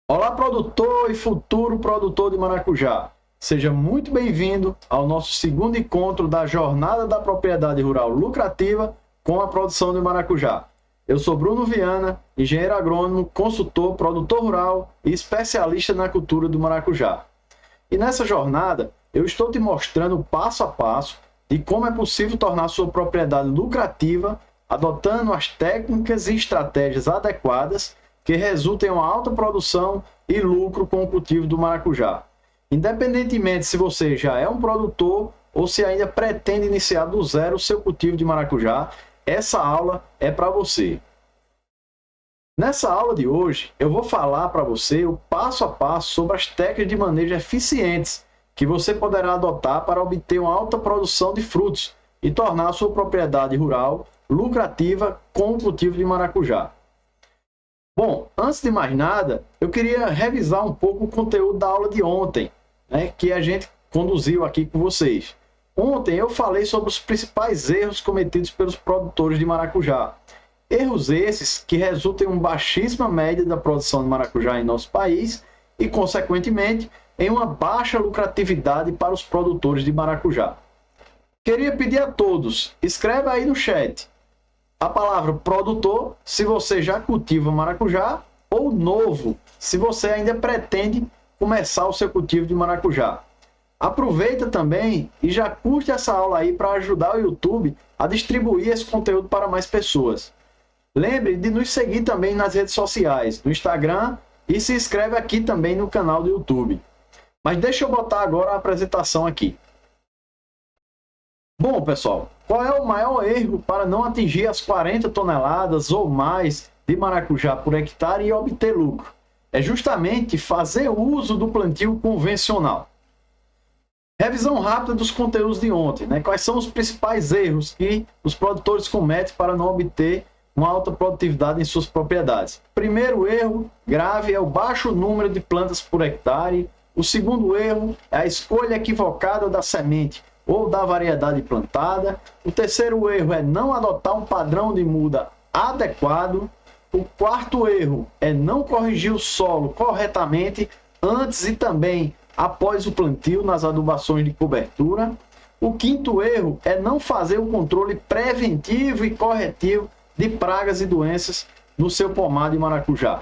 Olá, produtor e futuro produtor de maracujá. Seja muito bem-vindo ao nosso segundo encontro da Jornada da Propriedade Rural Lucrativa com a produção de maracujá. Eu sou Bruno Viana, engenheiro agrônomo, consultor, produtor rural e especialista na cultura do maracujá. E nessa jornada, eu estou te mostrando passo a passo de como é possível tornar sua propriedade lucrativa, adotando as técnicas e estratégias adequadas que resultem em uma alta produção e lucro com o cultivo do maracujá. Independentemente se você já é um produtor ou se ainda pretende iniciar do zero o seu cultivo de maracujá, essa aula é para você. Nessa aula de hoje, eu vou falar para você o passo a passo sobre as técnicas de manejo eficientes que você poderá adotar para obter uma alta produção de frutos e tornar a sua propriedade rural lucrativa com o cultivo de maracujá. Bom, antes de mais nada, eu queria revisar um pouco o conteúdo da aula de ontem, que a gente conduziu aqui com vocês. Ontem eu falei sobre os principais erros cometidos pelos produtores de maracujá. Erros esses que resultam em uma baixíssima média da produção de maracujá em nosso país e, consequentemente, em uma baixa lucratividade para os produtores de maracujá. Queria pedir a todos, escreva aí no chat a palavra produtor, se você já cultiva maracujá, ou novo, se você ainda pretende começar o seu cultivo de maracujá. Aproveita também e já curte essa aula aí para ajudar o YouTube a distribuir esse conteúdo para mais pessoas. Lembre de nos seguir também nas redes sociais, no Instagram, e se inscreve aqui também no canal do YouTube. Mas deixa eu botar agora a apresentação aqui. Bom, pessoal, qual é o maior erro para não atingir as 40 toneladas ou mais de maracujá por hectare e obter lucro? É justamente fazer uso do plantio convencional. Revisão rápida dos conteúdos de ontem, Quais são os principais erros que os produtores cometem para não obter uma alta produtividade em suas propriedades? Primeiro erro grave é o baixo número de plantas por hectare. O segundo erro é a escolha equivocada da semente ou da variedade plantada. O terceiro erro é não adotar um padrão de muda adequado. O quarto erro é não corrigir o solo corretamente antes e também após o plantio nas adubações de cobertura. O quinto erro é não fazer o controle preventivo e corretivo de pragas e doenças no seu pomar de maracujá.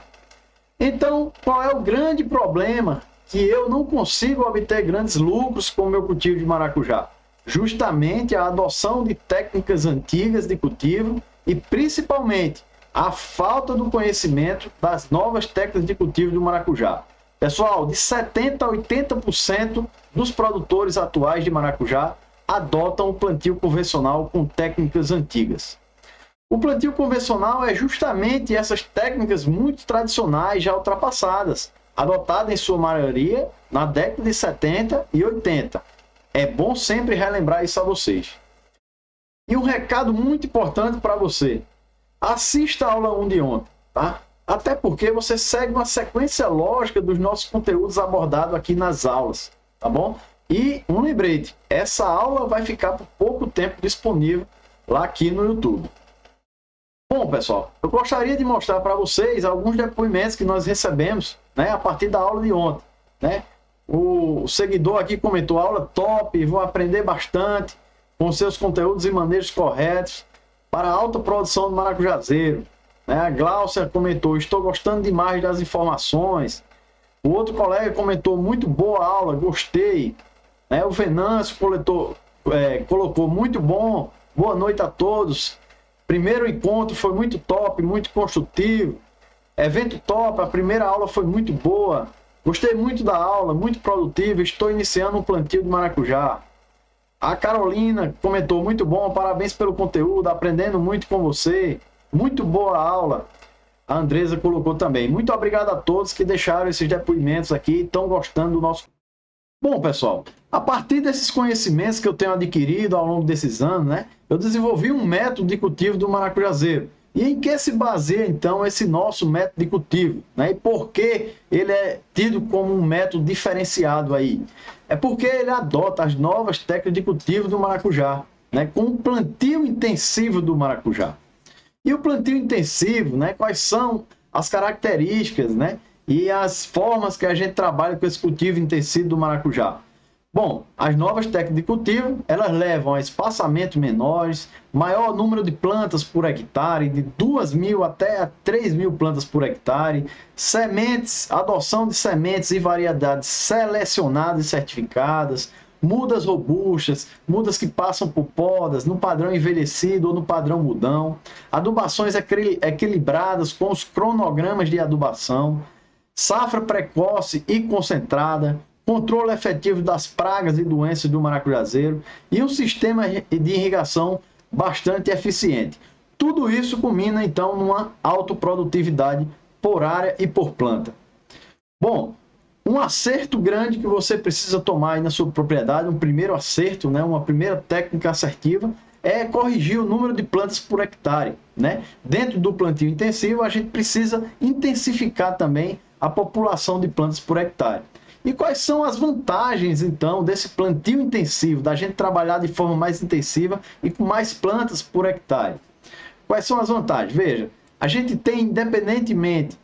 Então, qual é o grande problema que eu não consigo obter grandes lucros com o meu cultivo de maracujá? Justamente a adoção de técnicas antigas de cultivo e, principalmente, a falta do conhecimento das novas técnicas de cultivo do maracujá. Pessoal, de 70% a 80% dos produtores atuais de maracujá adotam o plantio convencional com técnicas antigas. O plantio convencional é justamente essas técnicas muito tradicionais já ultrapassadas, adotada em sua maioria na década de 70 e 80. É bom sempre relembrar isso a vocês. E um recado muito importante para você. Assista a aula 1 de ontem, tá? Até porque você segue uma sequência lógica dos nossos conteúdos abordados aqui nas aulas, tá bom? E um lembrete, essa aula vai ficar por pouco tempo disponível lá aqui no YouTube. Bom, pessoal, eu gostaria de mostrar para vocês alguns depoimentos que nós recebemos a partir da aula de ontem. O seguidor aqui comentou, aula top, vou aprender bastante com seus conteúdos e manejos corretos para a alta produção do maracujazeiro. A Gláucia comentou, estou gostando demais das informações. O outro colega comentou, muito boa aula, gostei. O Venâncio colocou, muito bom, boa noite a todos. Primeiro encontro foi muito top, muito construtivo. Evento top, a primeira aula foi muito boa. Gostei muito da aula, muito produtiva. Estou iniciando um plantio de maracujá. A Carolina comentou, muito bom, parabéns pelo conteúdo, aprendendo muito com você. Muito boa aula. A Andresa colocou também. Muito obrigado a todos que deixaram esses depoimentos aqui e estão gostando do nosso... Bom, pessoal, a partir desses conhecimentos que eu tenho adquirido ao longo desses anos, eu desenvolvi um método de cultivo do maracujazeiro. E em que se baseia, então, esse nosso método de cultivo? E por que ele é tido como um método diferenciado aí? É porque ele adota as novas técnicas de cultivo do maracujá, com o plantio intensivo do maracujá. E o plantio intensivo, quais são as características e as formas que a gente trabalha com esse cultivo intensivo do maracujá. Bom, as novas técnicas de cultivo, elas levam a espaçamentos menores, maior número de plantas por hectare, de 2.000 até 3.000 plantas por hectare, sementes, adoção de sementes e variedades selecionadas e certificadas, mudas robustas, mudas que passam por podas, no padrão envelhecido ou no padrão mudão, adubações equilibradas com os cronogramas de adubação, safra precoce e concentrada, controle efetivo das pragas e doenças do maracujazeiro e um sistema de irrigação bastante eficiente. Tudo isso culmina, então, numa autoprodutividade por área e por planta. Bom, um acerto grande que você precisa tomar aí na sua propriedade, um primeiro acerto, né, uma primeira técnica assertiva, é corrigir o número de plantas por hectare, né? Dentro do plantio intensivo, a gente precisa intensificar também a população de plantas por hectare. E quais são as vantagens, então, desse plantio intensivo, da gente trabalhar de forma mais intensiva e com mais plantas por hectare? Quais são as vantagens? Veja, a gente tem, independentemente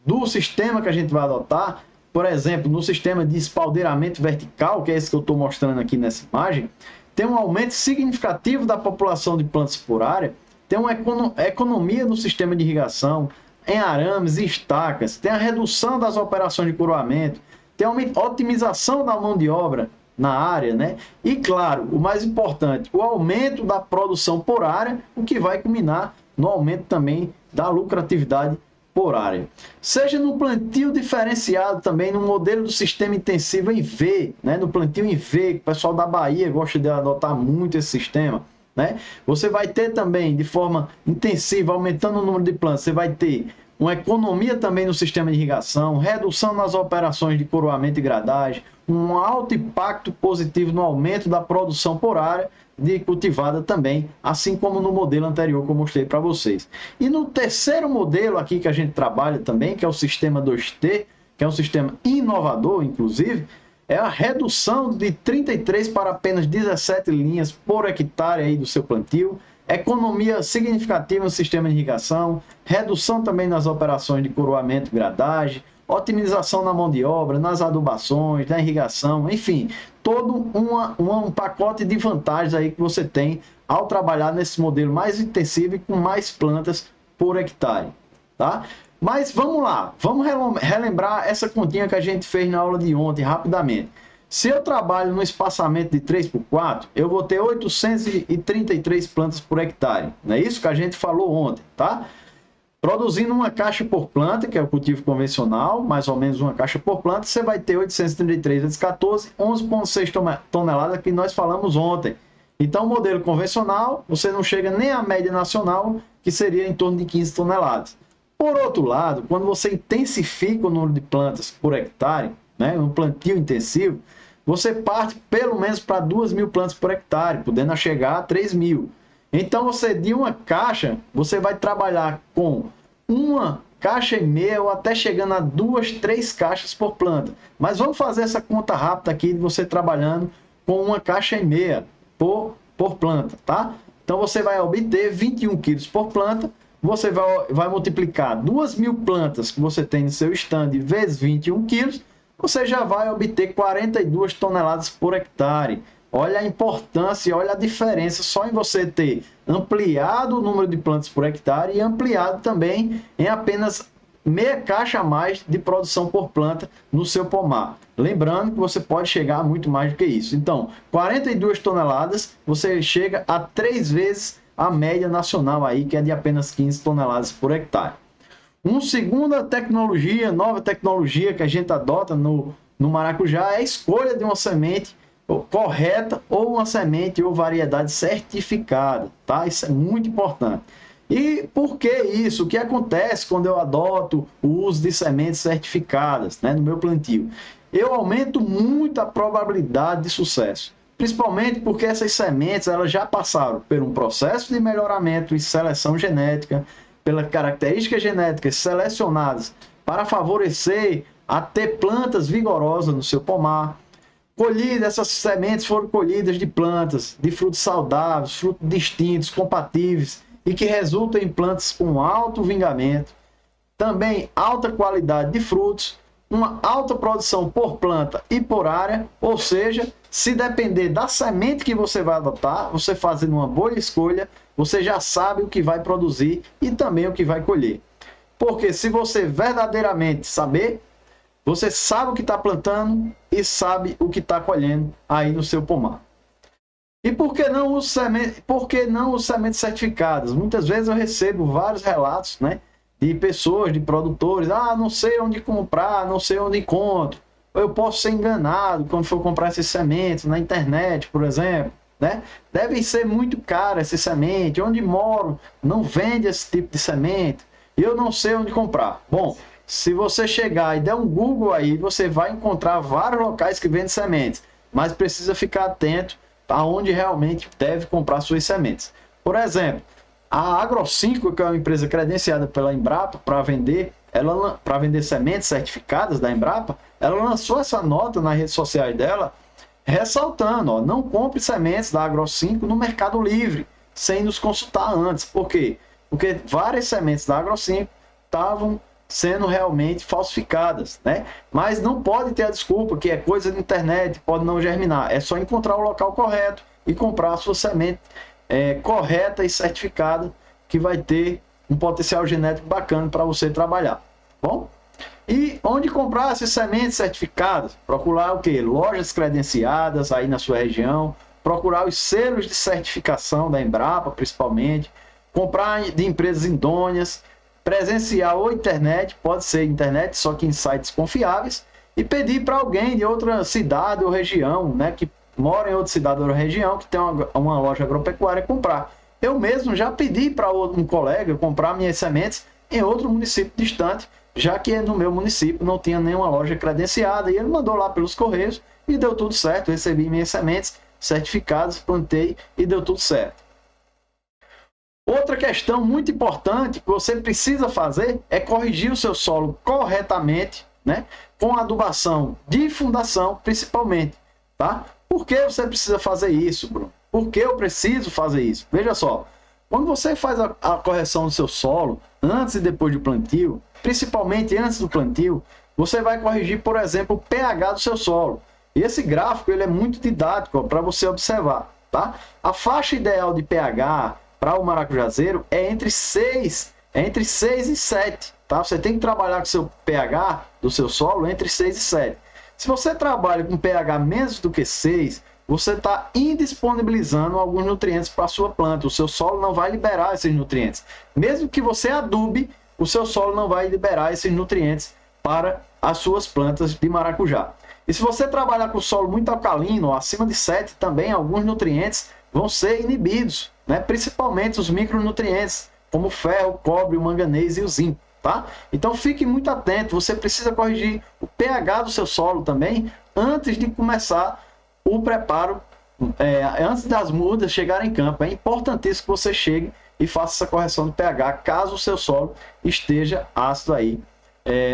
do sistema que a gente vai adotar, por exemplo, no sistema de espaldeiramento vertical, que é esse que eu estou mostrando aqui nessa imagem, tem um aumento significativo da população de plantas por área, tem uma economia no sistema de irrigação, em arames e estacas, tem a redução das operações de coroamento, tem uma otimização da mão de obra na área, né? E, claro, o mais importante, o aumento da produção por área, o que vai culminar no aumento também da lucratividade por área. Seja no plantio diferenciado também, no modelo do sistema intensivo em V, né? No plantio em V, que o pessoal da Bahia gosta de adotar muito esse sistema, né? Você vai ter também, de forma intensiva, aumentando o número de plantas, você vai ter uma economia também no sistema de irrigação, redução nas operações de coroamento e gradagem, um alto impacto positivo no aumento da produção por área de cultivada também, assim como no modelo anterior que eu mostrei para vocês. E no terceiro modelo aqui que a gente trabalha também, que é o sistema 2T, que é um sistema inovador, inclusive, é a redução de 33 para apenas 17 linhas por hectare aí do seu plantio, economia significativa no sistema de irrigação, redução também nas operações de coroamento e gradagem, otimização na mão de obra, nas adubações, na irrigação, enfim, todo um pacote de vantagens aí que você tem ao trabalhar nesse modelo mais intensivo e com mais plantas por hectare, tá? Mas vamos lá, vamos relembrar essa continha que a gente fez na aula de ontem, rapidamente. Se eu trabalho no espaçamento de 3x4, eu vou ter 833 plantas por hectare. Não é isso que a gente falou ontem, tá? Produzindo uma caixa por planta, que é o cultivo convencional, mais ou menos uma caixa por planta, você vai ter 833 vezes 14, 11,6 toneladas que nós falamos ontem. Então, o modelo convencional, você não chega nem à média nacional, que seria em torno de 15 toneladas. Por outro lado, quando você intensifica o número de plantas por hectare, né, um plantio intensivo, você parte pelo menos para 2.000 plantas por hectare, podendo chegar a 3.000. Então, você de uma caixa, você vai trabalhar com uma caixa e meia ou até chegando a 2, 3 caixas por planta. Mas vamos fazer essa conta rápida aqui de você trabalhando com uma caixa e meia por planta, tá? Então, você vai obter 21 quilos por planta, você vai multiplicar 2.000 plantas que você tem no seu stand vezes 21 quilos, você já vai obter 42 toneladas por hectare. Olha a importância, olha a diferença só em você ter ampliado o número de plantas por hectare e ampliado também em apenas meia caixa a mais de produção por planta no seu pomar. Lembrando que você pode chegar a muito mais do que isso. Então, 42 toneladas, você chega a 3 vezes a média nacional aí, que é de apenas 15 toneladas por hectare. Uma segunda tecnologia, nova tecnologia que a gente adota no maracujá é a escolha de uma semente correta ou uma semente ou variedade certificada, tá? Isso é muito importante. E por que isso? O que acontece quando eu adoto o uso de sementes certificadas, né, no meu plantio? Eu aumento muito a probabilidade de sucesso, principalmente porque essas sementes elas já passaram por um processo de melhoramento e seleção genética, pelas características genéticas selecionadas para favorecer a ter plantas vigorosas no seu pomar. Essas sementes foram colhidas de plantas, de frutos saudáveis, frutos distintos, compatíveis e que resultam em plantas com alto vingamento. também alta qualidade de frutos, uma alta produção por planta e por área, ou seja, se depender da semente que você vai adotar, você fazendo uma boa escolha, você já sabe o que vai produzir e também o que vai colher. Porque se você verdadeiramente saber, você sabe o que está plantando e sabe o que está colhendo aí no seu pomar. E por que não os sementes certificadas? Muitas vezes eu recebo vários relatos, né, de pessoas, de produtores, não sei onde comprar, não sei onde encontro. Eu posso ser enganado quando for comprar essas sementes na internet, por exemplo, né? Devem ser muito caras essas sementes. Onde moro não vende esse tipo de semente. Eu não sei onde comprar. Bom, se você chegar e der um Google aí, você vai encontrar vários locais que vendem sementes, mas precisa ficar atento aonde realmente deve comprar suas sementes. Por exemplo, a Agro5, que é uma empresa credenciada pela Embrapa para vender sementes certificadas da Embrapa, ela lançou essa nota nas redes sociais dela, ressaltando, não compre sementes da Agro5 no Mercado Livre, sem nos consultar antes. Por quê? Porque várias sementes da Agro5 estavam sendo realmente falsificadas, né? Mas não pode ter a desculpa que é coisa de internet, pode não germinar. É só encontrar o local correto e comprar a sua semente correta e certificada, que vai ter um potencial genético bacana para você trabalhar. Bom? E onde comprar essas sementes certificadas? Procurar o quê? Lojas credenciadas aí na sua região, procurar os selos de certificação da Embrapa, principalmente, comprar de empresas idôneas, presencial ou internet, pode ser internet, só que em sites confiáveis, e pedir para alguém de outra cidade ou região, né, que mora em outra cidade ou região, que tem uma loja agropecuária, comprar. Eu mesmo já pedi para um colega comprar minhas sementes em outro município distante, já que no meu município não tinha nenhuma loja credenciada, e ele mandou lá pelos correios e deu tudo certo. Recebi minhas sementes certificadas, plantei e deu tudo certo. Outra questão muito importante que você precisa fazer é corrigir o seu solo corretamente, né, com adubação de fundação, principalmente, tá? Por que você precisa fazer isso, Bruno? Por que eu preciso fazer isso? Veja só, quando você faz a correção do seu solo, antes e depois do plantio, principalmente antes do plantio, você vai corrigir, por exemplo, o pH do seu solo. E esse gráfico ele é muito didático para você observar, tá? A faixa ideal de pH para o maracujazeiro é entre 6 e 7, tá? Você tem que trabalhar com seu pH do seu solo entre 6 e 7. Se você trabalha com pH menos do que 6, você está indisponibilizando alguns nutrientes para a sua planta. O seu solo não vai liberar esses nutrientes. Mesmo que você adube, o seu solo não vai liberar esses nutrientes para as suas plantas de maracujá. E se você trabalhar com solo muito alcalino, acima de 7, também alguns nutrientes vão ser inibidos, né? Principalmente os micronutrientes, como o ferro, o cobre, o manganês e o zinco. Tá? Então fique muito atento, você precisa corrigir o pH do seu solo também, antes de começar o preparo, antes das mudas chegarem em campo. É importantíssimo que você chegue e faça essa correção do pH, caso o seu solo esteja ácido aí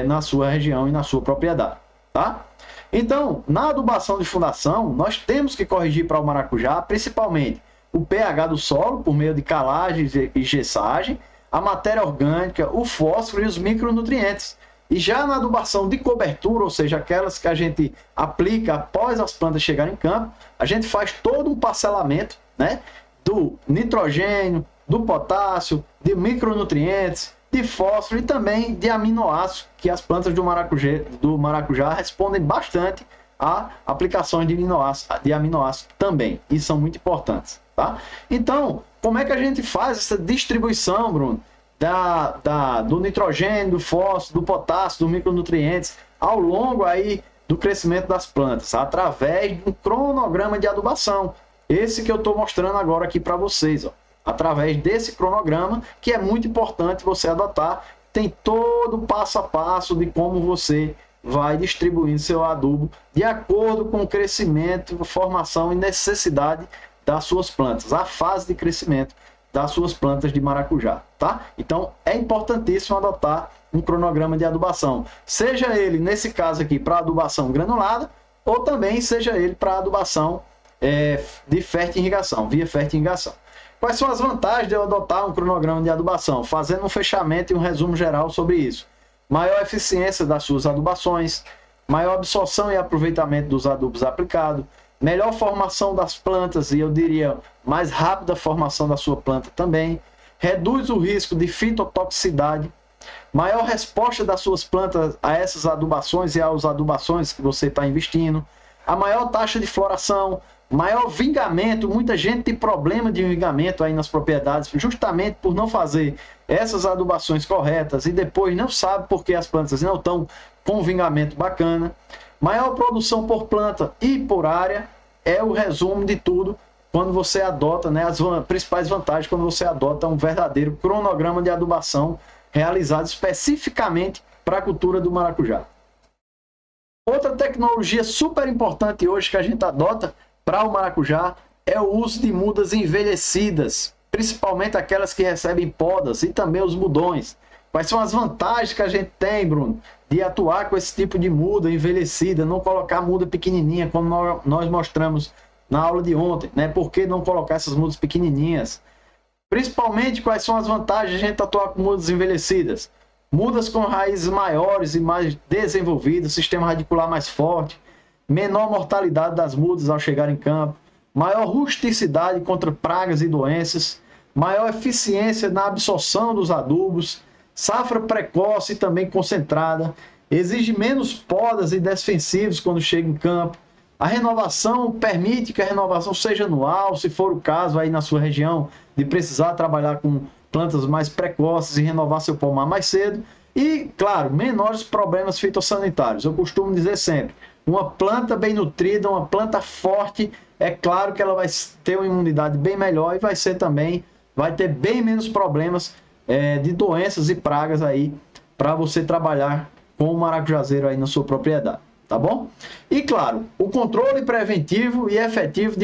na sua região e na sua propriedade. Tá? Então, na adubação de fundação, nós temos que corrigir para o maracujá, principalmente o pH do solo, por meio de calagem e gessagem, a matéria orgânica, o fósforo e os micronutrientes. E já na adubação de cobertura, ou seja, aquelas que a gente aplica após as plantas chegarem em campo, a gente faz todo um parcelamento, né, do nitrogênio, do potássio, de micronutrientes, de fósforo e também de aminoácidos, que as plantas do maracujá respondem bastante a aplicações de aminoácidos também, e são muito importantes. Tá? Então, como é que a gente faz essa distribuição, Bruno, do nitrogênio, do fósforo, do potássio, dos micronutrientes ao longo aí do crescimento das plantas? Através de um cronograma de adubação. Esse que eu estou mostrando agora aqui para vocês. Ó. Através desse cronograma, que é muito importante você adotar, tem todo o passo a passo de como você vai distribuindo seu adubo de acordo com o crescimento, formação e necessidade das suas plantas, a fase de crescimento das suas plantas de maracujá, tá? Então, é importantíssimo adotar um cronograma de adubação, seja ele, nesse caso aqui, para adubação granulada, ou também seja ele para adubação de fertirrigação, via fertirrigação. Quais são as vantagens de eu adotar um cronograma de adubação? Fazendo um fechamento e um resumo geral sobre isso. maior eficiência das suas adubações, maior absorção e aproveitamento dos adubos aplicados, melhor formação das plantas e eu diria mais rápida formação da sua planta também, reduz o risco de fitotoxicidade, maior resposta das suas plantas a essas adubações e às adubações que você está investindo, a maior taxa de floração, maior vingamento. Muita gente tem problema de vingamento aí nas propriedades, justamente por não fazer essas adubações corretas e depois não sabe porque as plantas não estão com vingamento bacana. Maior produção por planta e por área é o resumo de tudo quando você adota, né, as principais vantagens quando você adota um verdadeiro cronograma de adubação realizado especificamente para a cultura do maracujá. Outra tecnologia super importante hoje que a gente adota para o maracujá é o uso de mudas envelhecidas, principalmente aquelas que recebem podas e também os mudões. Quais são as vantagens que a gente tem, Bruno, de atuar com esse tipo de muda envelhecida, não colocar muda pequenininha, como nós mostramos na aula de ontem, né? Por que não colocar essas mudas pequenininhas? Principalmente, quais são as vantagens de a gente atuar com mudas envelhecidas? Mudas com raízes maiores e mais desenvolvidas, sistema radicular mais forte, menor mortalidade das mudas ao chegar em campo, maior rusticidade contra pragas e doenças, maior eficiência na absorção dos adubos, safra precoce e também concentrada, exige menos podas e defensivos quando chega em campo. A renovação permite que a renovação seja anual, se for o caso aí na sua região, de precisar trabalhar com plantas mais precoces e renovar seu pomar mais cedo. E, claro, menores problemas fitossanitários. Eu costumo dizer sempre, uma planta bem nutrida, uma planta forte, é claro que ela vai ter uma imunidade bem melhor e vai ter bem menos problemas de doenças e pragas aí para você trabalhar com o maracujazeiro aí na sua propriedade, tá bom? E claro, o controle preventivo e efetivo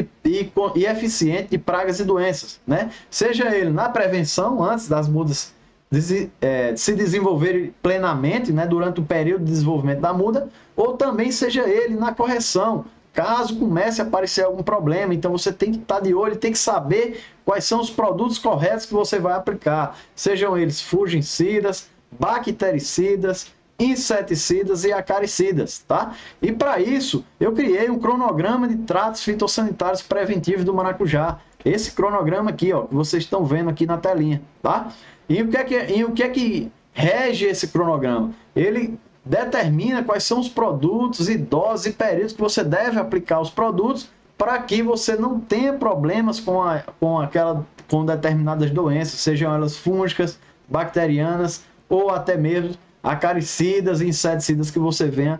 e eficiente de pragas e doenças, né? Seja ele na prevenção, antes das mudas se desenvolverem plenamente, né, durante o período de desenvolvimento da muda, ou também seja ele na correção, caso comece a aparecer algum problema. Então você tem que estar de olho, tem que saber quais são os produtos corretos que você vai aplicar, sejam eles fungicidas, bactericidas, inseticidas e acaricidas, tá? E para isso, eu criei um cronograma de tratos fitossanitários preventivos do maracujá. Esse cronograma aqui, ó, que vocês estão vendo aqui na telinha, tá? E o que é que rege esse cronograma? Ele determina quais são os produtos e doses e períodos que você deve aplicar os produtos para que você não tenha problemas com determinadas doenças, sejam elas fúngicas, bacterianas ou até mesmo acaricidas e inseticidas que você venha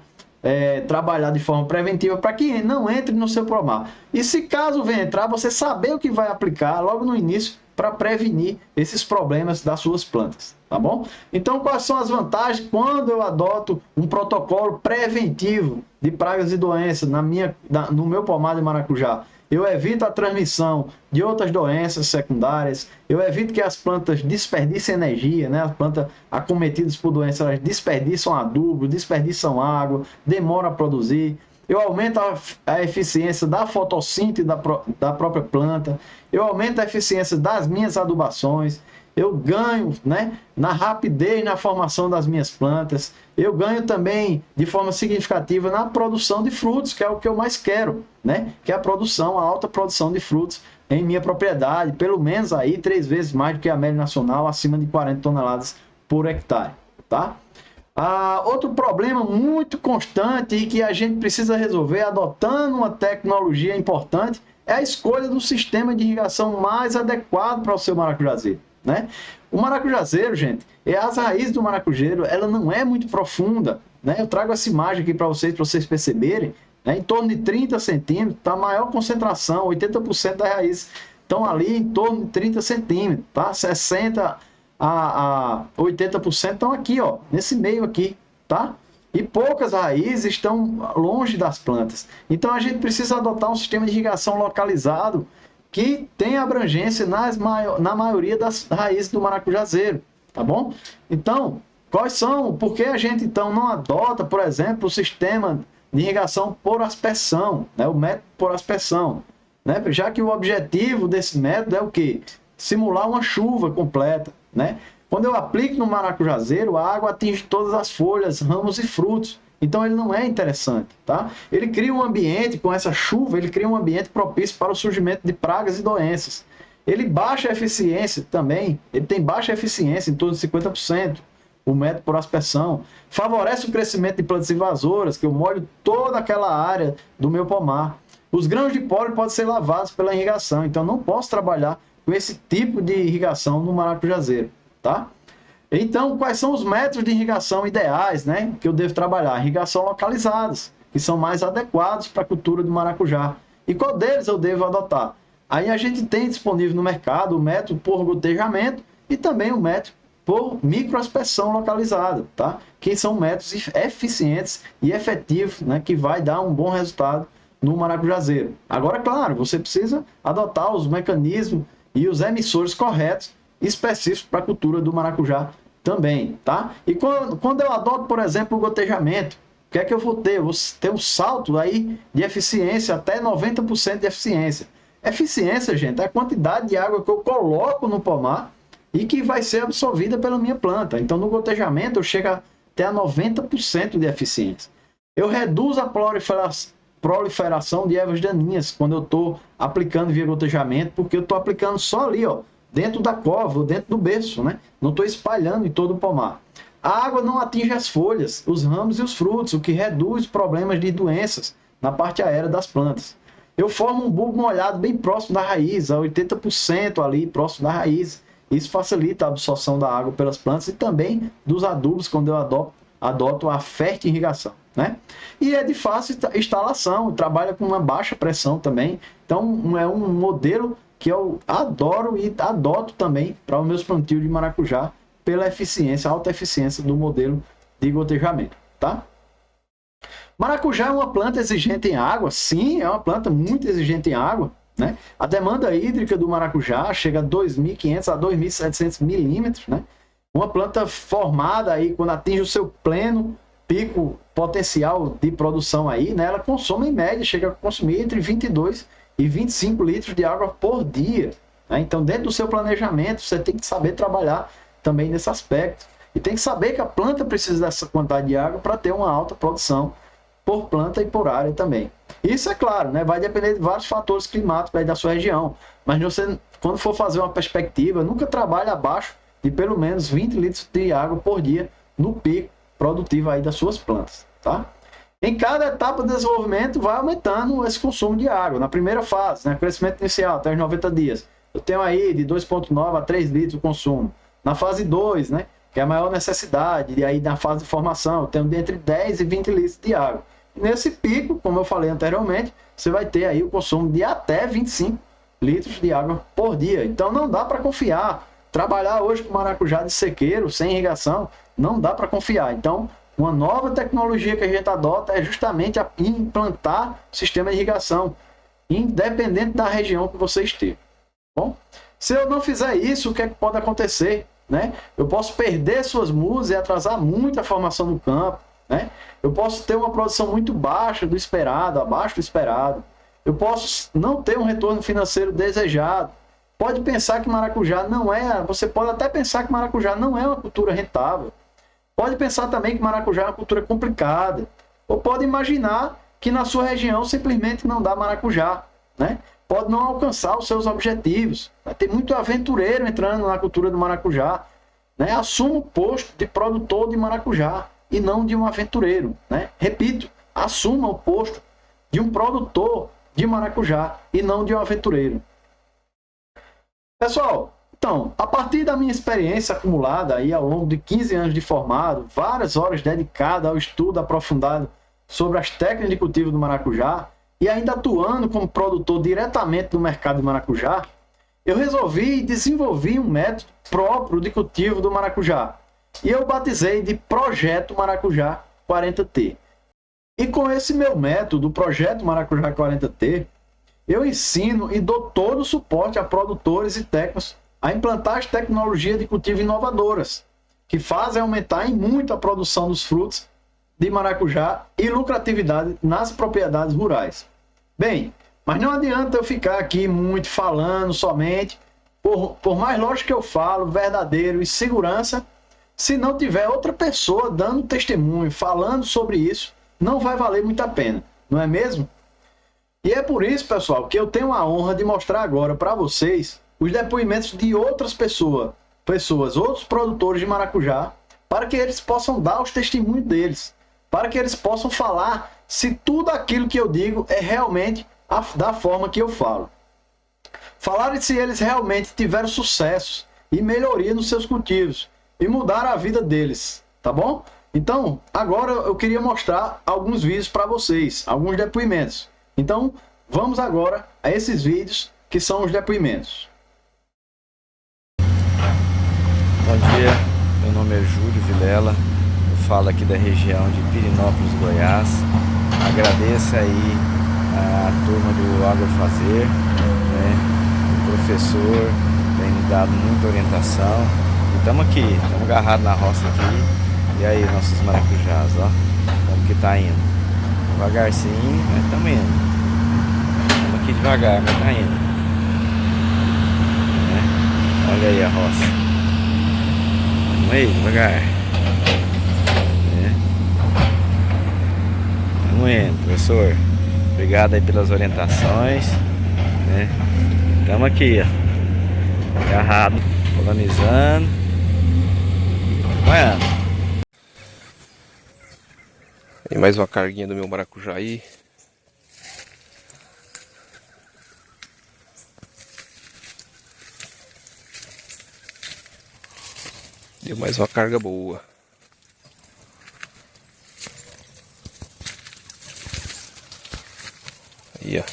trabalhar de forma preventiva para que não entre no seu pomar. E se caso venha entrar, você saber o que vai aplicar logo no início para prevenir esses problemas das suas plantas, tá bom? Então, quais são as vantagens quando eu adoto um protocolo preventivo de pragas e doenças no meu pomar de maracujá? Eu evito a transmissão de outras doenças secundárias, eu evito que as plantas desperdicem energia, né? As plantas acometidas por doenças, elas desperdiçam adubo, desperdiçam água, demoram a produzir. Eu aumento a eficiência da fotossíntese da própria planta, eu aumento a eficiência das minhas adubações, eu ganho, né, na rapidez na formação das minhas plantas, eu ganho também de forma significativa na produção de frutos, que é o que eu mais quero, né, que é a alta produção de frutos em minha propriedade, pelo menos aí 3 vezes mais do que a média nacional, acima de 40 toneladas por hectare, tá? Outro problema muito constante e que a gente precisa resolver adotando uma tecnologia importante é a escolha do sistema de irrigação mais adequado para o seu maracujazeiro, né? O maracujazeiro, gente, as raízes do maracujeiro, ela não é muito profunda, né? Eu trago essa imagem aqui para vocês perceberem, né? Em torno de 30 centímetros, tá a maior concentração, 80% das raízes estão ali em torno de 30 centímetros, tá? 60 a 80% estão aqui, ó, nesse meio aqui, tá? E poucas raízes estão longe das plantas. Então a gente precisa adotar um sistema de irrigação localizado que tenha abrangência na maioria das raízes do maracujazeiro, tá bom? Então, por que a gente então não adota, por exemplo, o sistema de irrigação por aspersão, né? O método por aspersão, né? Já que o objetivo desse método é o quê? Simular uma chuva completa, né? Quando eu aplico no maracujazeiro, a água atinge todas as folhas, ramos e frutos. Então ele não é interessante, tá? Ele cria um ambiente, com essa chuva, ele cria um ambiente propício para o surgimento de pragas e doenças. Ele baixa a eficiência também, ele tem baixa eficiência, em torno de 50%, o método por aspersão. Favorece o crescimento de plantas invasoras, que eu molho toda aquela área do meu pomar. Os grãos de pólen podem ser lavados pela irrigação, então não posso trabalhar com esse tipo de irrigação no maracujazeiro, tá? Então, quais são os métodos de irrigação ideais, né, que eu devo trabalhar? Irrigação localizadas, que são mais adequados para a cultura do maracujá. E qual deles eu devo adotar? Aí a gente tem disponível no mercado o método por gotejamento e também o método por microaspersão localizada, tá? Que são métodos eficientes e efetivos, né, que vai dar um bom resultado no maracujazeiro. Agora, claro, você precisa adotar os mecanismos e os emissores corretos específicos para a cultura do maracujá também, tá? E quando eu adoto, por exemplo, o gotejamento, o que é que eu vou ter? Eu vou ter um salto aí de eficiência, até 90% de eficiência. Eficiência, gente, é a quantidade de água que eu coloco no pomar e que vai ser absorvida pela minha planta. Então, no gotejamento, eu chego até a 90% de eficiência. Eu reduzo a proliferação de ervas daninhas quando eu estou aplicando via gotejamento, porque eu estou aplicando só ali, ó, dentro da cova, ou dentro do berço, né? Não estou espalhando em todo o pomar. A água não atinge as folhas, os ramos e os frutos, o que reduz problemas de doenças na parte aérea das plantas. Eu formo um bulbo molhado bem próximo da raiz, a 80% ali próximo da raiz. Isso facilita a absorção da água pelas plantas e também dos adubos quando eu adoto a fértil irrigação, né? E é de fácil instalação, trabalha com uma baixa pressão também. Então é um modelo que eu adoro e adoto também para os meus plantios de maracujá pela eficiência, alta eficiência do modelo de gotejamento, tá? Maracujá é uma planta exigente em água? Sim, é uma planta muito exigente em água, né? A demanda hídrica do maracujá chega a 2.500 a 2.700 milímetros, né? Uma planta formada aí, quando atinge o seu pleno pico potencial de produção aí, né? Ela consome em média, chega a consumir entre 22 e 25 litros de água por dia, né? Então, dentro do seu planejamento, você tem que saber trabalhar também nesse aspecto. E tem que saber que a planta precisa dessa quantidade de água para ter uma alta produção por planta e por área também. Isso é claro, né? Vai depender de vários fatores climáticos aí da sua região. Mas você, quando for fazer uma perspectiva, nunca trabalhe abaixo de pelo menos 20 litros de água por dia no pico produtivo aí das suas plantas, tá? Em cada etapa de desenvolvimento vai aumentando esse consumo de água. Na primeira fase, né, crescimento inicial, até os 90 dias, eu tenho aí de 2,9 a 3 litros de consumo. Na fase 2, né, que é a maior necessidade, e aí na fase de formação, eu tenho de entre 10 e 20 litros de água. E nesse pico, como eu falei anteriormente, você vai ter aí o consumo de até 25 litros de água por dia. Então não dá para confiar. Trabalhar hoje com maracujá de sequeiro, sem irrigação, não dá para confiar. Então, uma nova tecnologia que a gente adota é justamente implantar sistema de irrigação, independente da região que você esteja. Bom, se eu não fizer isso, o que é que pode acontecer, né? Eu posso perder suas mudas e atrasar muito a formação do campo, né? Eu posso ter uma produção muito baixa do esperado, abaixo do esperado. Eu posso não ter um retorno financeiro desejado. Pode pensar que maracujá não é... Você pode até pensar que maracujá não é uma cultura rentável. Pode pensar também que maracujá é uma cultura complicada. Ou pode imaginar que na sua região simplesmente não dá maracujá, né? Pode não alcançar os seus objetivos. Tem muito aventureiro entrando na cultura do maracujá, né? Assuma o posto de produtor de maracujá e não de um aventureiro, né? Repito, assuma o posto de um produtor de maracujá e não de um aventureiro. Pessoal, então, a partir da minha experiência acumulada aí ao longo de 15 anos de formado, várias horas dedicadas ao estudo aprofundado sobre as técnicas de cultivo do maracujá e ainda atuando como produtor diretamente no mercado de maracujá, eu resolvi e desenvolvi um método próprio de cultivo do maracujá. E eu batizei de Projeto Maracujá 40T. E com esse meu método, o Projeto Maracujá 40T, eu ensino e dou todo o suporte a produtores e técnicos a implantar as tecnologias de cultivo inovadoras, que fazem aumentar em muito a produção dos frutos de maracujá e lucratividade nas propriedades rurais. Bem, mas não adianta eu ficar aqui muito falando somente por mais lógico que eu falo, verdadeiro e segurança, se não tiver outra pessoa dando testemunho, falando sobre isso, não vai valer muito a pena, não é mesmo? E é por isso, pessoal, que eu tenho a honra de mostrar agora para vocês os depoimentos de outras pessoas, outros produtores de maracujá, para que eles possam dar os testemunhos deles, para que eles possam falar se tudo aquilo que eu digo é realmente da forma que eu falo. Falarem se eles realmente tiveram sucesso e melhoria nos seus cultivos e mudaram a vida deles, tá bom? Então, agora eu queria mostrar alguns vídeos para vocês, alguns depoimentos. Então, vamos agora a esses vídeos que são os depoimentos. Bom dia, meu nome é Júlio Vilela, eu falo aqui da região de Pirenópolis, Goiás. Agradeço aí a turma do Agrofazer, né? O professor tem me dado muita orientação. E estamos aqui, estamos agarrados na roça aqui. E aí, nossos maracujás, ó, como que tá indo? Devagarzinho, mas estamos indo. Estamos aqui devagar, mas tá indo. Né? Olha aí a roça. Vamos aí, devagar. Vamos indo, professor. Obrigado aí pelas orientações. Estamos aqui, ó, agarrado, colonizando, acompanhando. E mais uma carguinha do meu maracujá aí. Deu mais uma carga boa. Aí, ó.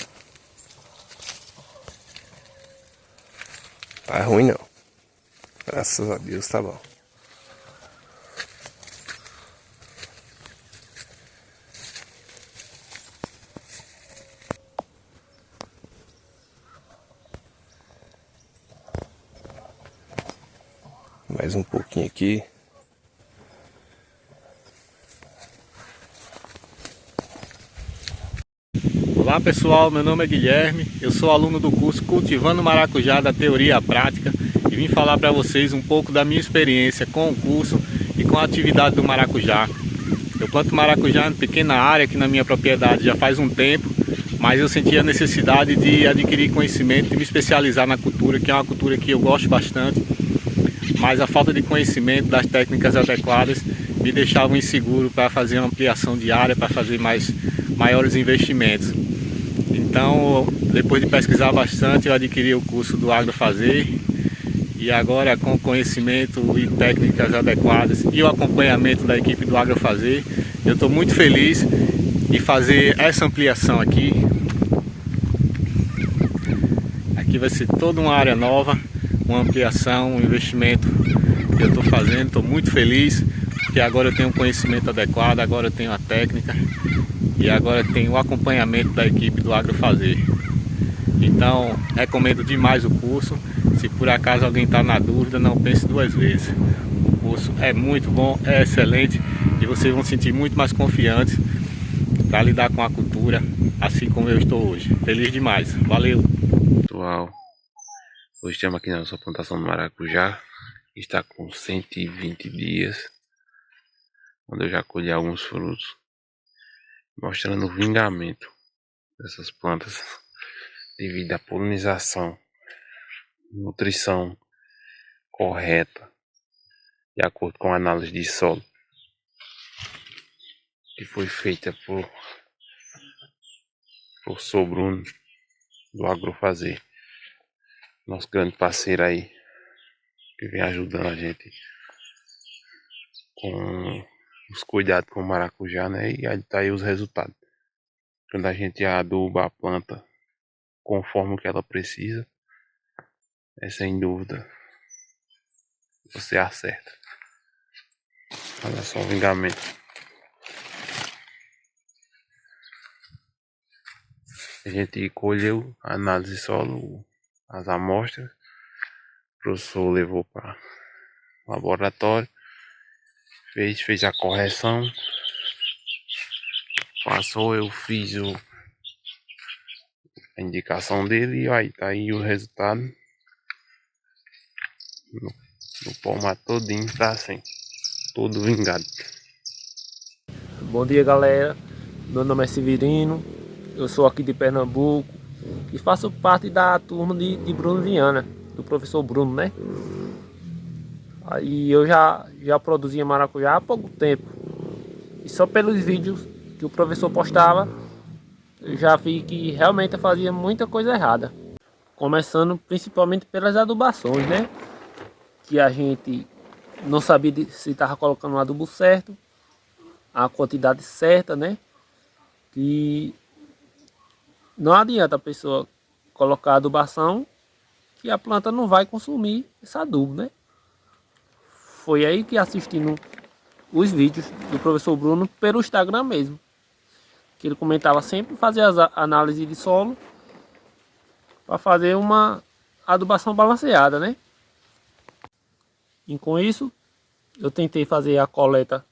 Tá ruim não. Graças a Deus tá bom. Mais um pouquinho aqui. Olá pessoal, meu nome é Guilherme, eu sou aluno do curso Cultivando Maracujá da Teoria à Prática e vim falar para vocês um pouco da minha experiência com o curso e com a atividade do maracujá. Eu planto maracujá em pequena área aqui na minha propriedade já faz um tempo, mas eu senti a necessidade de adquirir conhecimento e me especializar na cultura, que é uma cultura que eu gosto bastante, mas a falta de conhecimento das técnicas adequadas me deixava inseguro para fazer uma ampliação de área, para fazer maiores investimentos. Então, depois de pesquisar bastante, eu adquiri o curso do Agrofazer e agora, com conhecimento e técnicas adequadas e o acompanhamento da equipe do Agrofazer, eu estou muito feliz de fazer essa ampliação aqui. Aqui vai ser toda uma área nova, uma ampliação, um investimento que eu estou fazendo. Estou muito feliz porque agora eu tenho um conhecimento adequado, agora eu tenho a técnica e agora tenho o acompanhamento da equipe do Agrofazer. Então, recomendo demais o curso. Se por acaso alguém está na dúvida, não pense duas vezes. O curso é muito bom, é excelente e vocês vão se sentir muito mais confiantes para lidar com a cultura, assim como eu estou hoje. Feliz demais. Valeu! Pessoal, hoje estamos aqui na nossa plantação do maracujá. Está com 120 dias, onde eu já colhi alguns frutos, mostrando o vingamento dessas plantas devido à polinização, nutrição correta, de acordo com a análise de solo que foi feita por professor Bruno do Agrofazer, nosso grande parceiro aí, que vem ajudando a gente com os cuidados com o maracujá, né? E aí tá aí os resultados. Quando a gente aduba a planta conforme o que ela precisa, é sem dúvida você acerta. Olha só o vingamento. A gente colheu a análise de solo, as amostras, o professor levou para o laboratório, fez a correção, passou, eu fiz a indicação dele e aí tá aí o resultado. no pomar todinho pra sempre. Todo vingado. Bom dia, galera. Meu nome é Severino, eu sou aqui de Pernambuco e faço parte da turma de Bruno Viana, do professor Bruno, né? Aí eu já produzia maracujá há pouco tempo e só pelos vídeos que o professor postava eu já vi que realmente eu fazia muita coisa errada. Começando principalmente pelas adubações, né? Que a gente não sabia se estava colocando o adubo certo, a quantidade certa, né? Que não adianta a pessoa colocar adubação que a planta não vai consumir esse adubo, né? Foi aí que, assistindo os vídeos do professor Bruno pelo Instagram mesmo, que ele comentava sempre fazer as análises de solo para fazer uma adubação balanceada, né? E com isso eu tentei fazer a coleta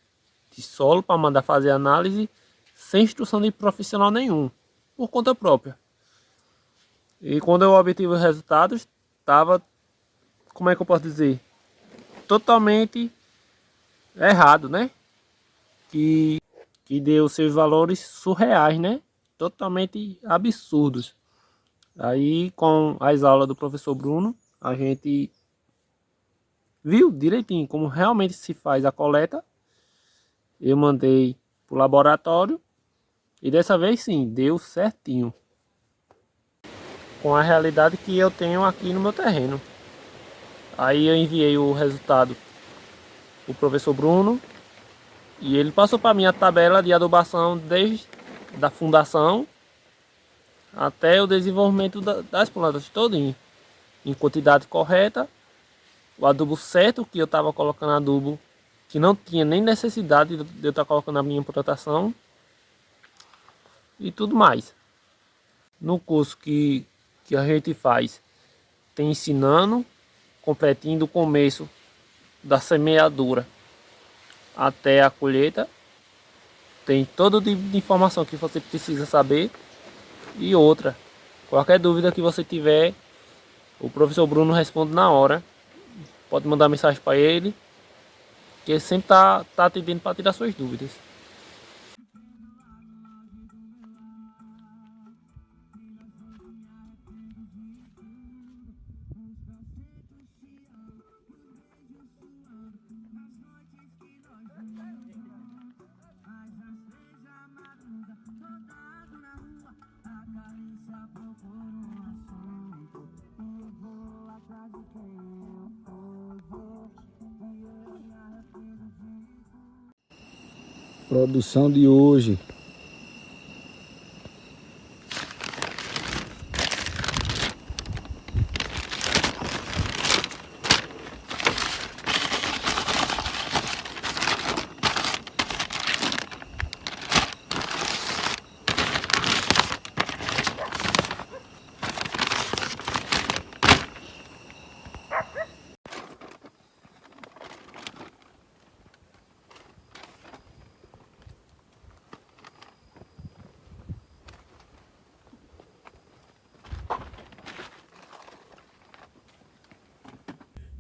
de solo para mandar fazer análise sem instrução de profissional nenhum, por conta própria. E quando eu obtive os resultados, estava, como é que eu posso dizer, totalmente errado, né? Que deu seus valores surreais, né? Totalmente absurdos. Aí, com as aulas do professor Bruno, a gente viu direitinho como realmente se faz a coleta. Eu mandei para o laboratório e dessa vez sim, deu certinho, com a realidade que eu tenho aqui no meu terreno. Aí eu enviei o resultado o professor Bruno e ele passou para mim a tabela de adubação desde da fundação até o desenvolvimento das plantas todinho, em quantidade correta, o adubo certo, que eu estava colocando adubo que não tinha nem necessidade de eu estar colocando a minha plantação e tudo mais. No curso que a gente faz, tem ensinando completinho do começo da semeadura até a colheita, tem todo tipo de informação que você precisa saber. E outra, qualquer dúvida que você tiver, o professor Bruno responde na hora. Pode mandar mensagem para ele, que ele sempre tá atendendo para tirar suas dúvidas. Produção de hoje.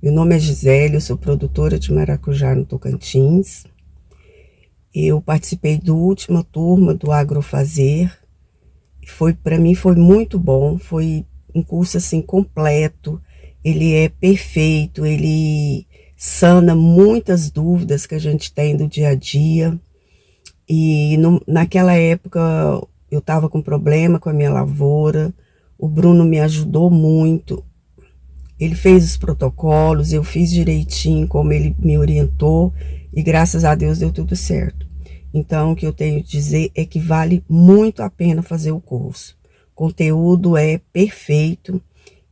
Meu nome é Gisele, eu sou produtora de maracujá no Tocantins. Eu participei da última turma do Agrofazer. Para mim foi muito bom, foi um curso assim completo. Ele é perfeito, ele sana muitas dúvidas que a gente tem do dia a dia. E naquela época eu estava com problema com a minha lavoura, o Bruno me ajudou muito. Ele fez os protocolos, eu fiz direitinho como ele me orientou e graças a Deus deu tudo certo. Então o que eu tenho que dizer é que vale muito a pena fazer o curso. O conteúdo é perfeito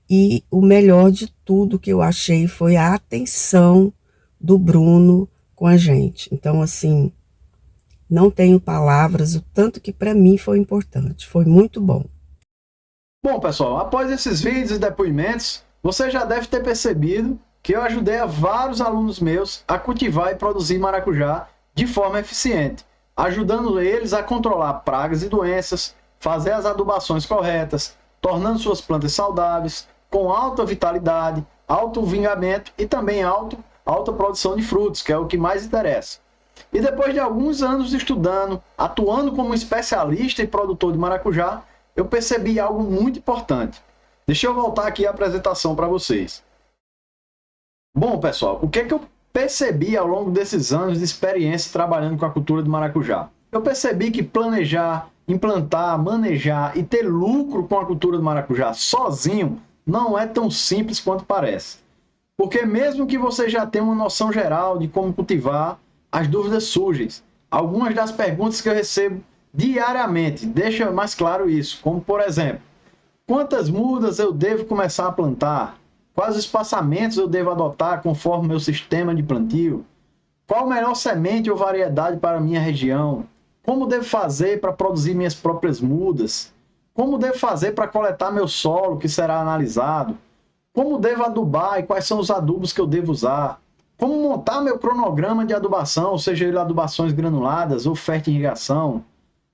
e o melhor de tudo que eu achei foi a atenção do Bruno com a gente. Então assim, não tenho palavras, o tanto que para mim foi importante, foi muito bom. Bom, pessoal, após esses vídeos e depoimentos, você já deve ter percebido que eu ajudei a vários alunos meus a cultivar e produzir maracujá de forma eficiente, ajudando eles a controlar pragas e doenças, fazer as adubações corretas, tornando suas plantas saudáveis, com alta vitalidade, alto vingamento e também alta produção de frutos, que é o que mais interessa. E depois de alguns anos estudando, atuando como especialista e produtor de maracujá, eu percebi algo muito importante. Deixa eu voltar aqui a apresentação para vocês. Bom, pessoal, o que é que eu percebi ao longo desses anos de experiência trabalhando com a cultura de maracujá? Eu percebi que planejar, implantar, manejar e ter lucro com a cultura do maracujá sozinho não é tão simples quanto parece. Porque mesmo que você já tenha uma noção geral de como cultivar, as dúvidas surgem. Algumas das perguntas que eu recebo diariamente deixam mais claro isso, como por exemplo, quantas mudas eu devo começar a plantar? Quais espaçamentos eu devo adotar conforme meu sistema de plantio? Qual a melhor semente ou variedade para a minha região? Como devo fazer para produzir minhas próprias mudas? Como devo fazer para coletar meu solo que será analisado? Como devo adubar e quais são os adubos que eu devo usar? Como montar meu cronograma de adubação, seja ele adubações granuladas ou fertirrigação?